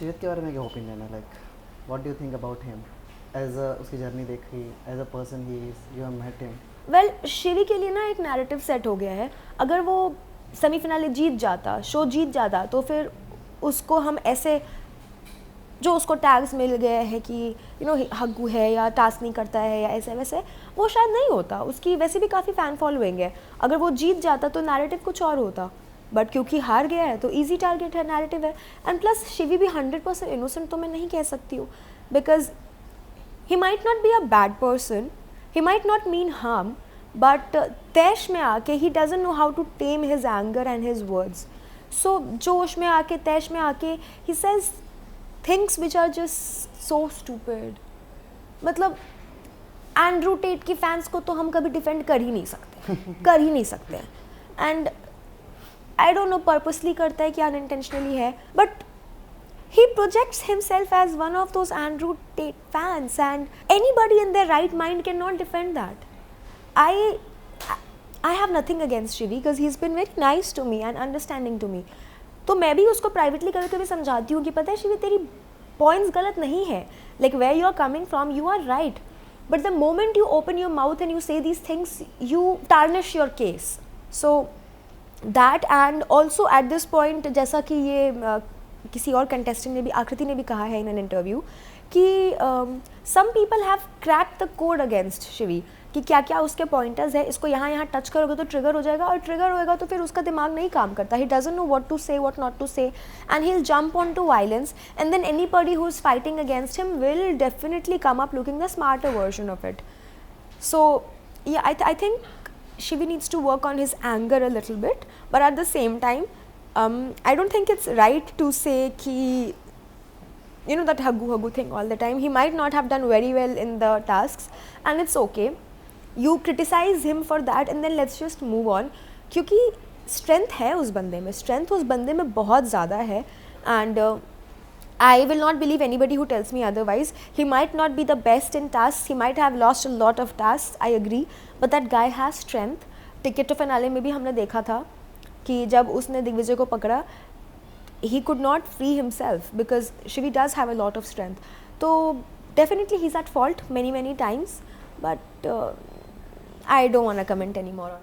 शिवित के बारे में क्या ओपिनियन है, like what do you think about him as a, उसकी जर्नी देखी, as a person he is, you have met him? Well Shivi के लिए ना एक नैरेटिव सेट हो गया है। अगर वो सेमीफिनाले जीत जाता, शो जीत जाता, तो फिर उसको हम ऐसे जो उसको टैग्स मिल गए हैं कि यू नो हग्गू है या टास्क नहीं करता है या ऐसे वैसे, वो शायद नहीं होता। उसकी वैसे भी काफ़ी फ़ैन फॉलोइंग है। अगर वो जीत जाता तो नैरेटिव कुछ और होता, बट क्योंकि हार गया है तो इजी टारगेट है, नैरेटिव है। एंड प्लस शिवी भी 100% इनोसेंट तो मैं नहीं कह सकती हूँ, because he might not be a bad person, he might not mean harm, but तैश में आके he doesn't know how to tame his anger and his words. So जोश में आके, तैश में आके he says things which are just so stupid. मतलब एंड्रू टेट की फैंस को तो हम कभी डिफेंड कर ही नहीं सकते, कर ही नहीं सकते हैं। And I don't know purposely करता है कि अनइंटेंशनली है, but he projects himself as one of those Andrew Tate fans, and anybody in their right mind cannot defend that. I have nothing against Shivi because he's been very nice to me and understanding to me. तो मैं भी उसको privately कभी कभी समझाती हूँ कि पता है शिवी, तेरी पॉइंट्स गलत नहीं है, like where you are coming from you are right, but the moment you open your mouth and you say these things you tarnish your case. So that and also at this point, जैसा कि ये किसी और contestant ने भी, आकृति ने भी कहा है इन एन इंटरव्यू कि some people have cracked the code against Shivi, कि क्या क्या उसके पॉइंटर्स है, इसको यहाँ यहाँ टच करोगे तो ट्रिगर हो जाएगा, और ट्रिगर होएगा तो फिर उसका दिमाग नहीं काम करता, he doesn't know what to say, what not to say, and he will jump on to violence, and then anybody who is fighting against him will definitely come up looking the smarter version of it. So yeah, I think Shivi needs to work on his anger a little bit, but at the same time, I don't think it's right to say ki, you know, that huggu thing all the time. He might not have done very well in the tasks, and it's okay. You criticize him for that, and then let's just move on. क्योंकि strength है उस बंदे में, strength उस बंदे में बहुत ज़्यादा है, and I will not believe anybody who tells me otherwise. He might not be the best in tasks, he might have lost a lot of tasks, I agree, but that guy has strength. Ticket to finale में भी हमने देखा था कि जब उसने दिग्विजय को पकड़ा, he could not free himself because Shivi does have a lot of strength. तो definitely he's at fault many times, but I don't want to comment anymore on it.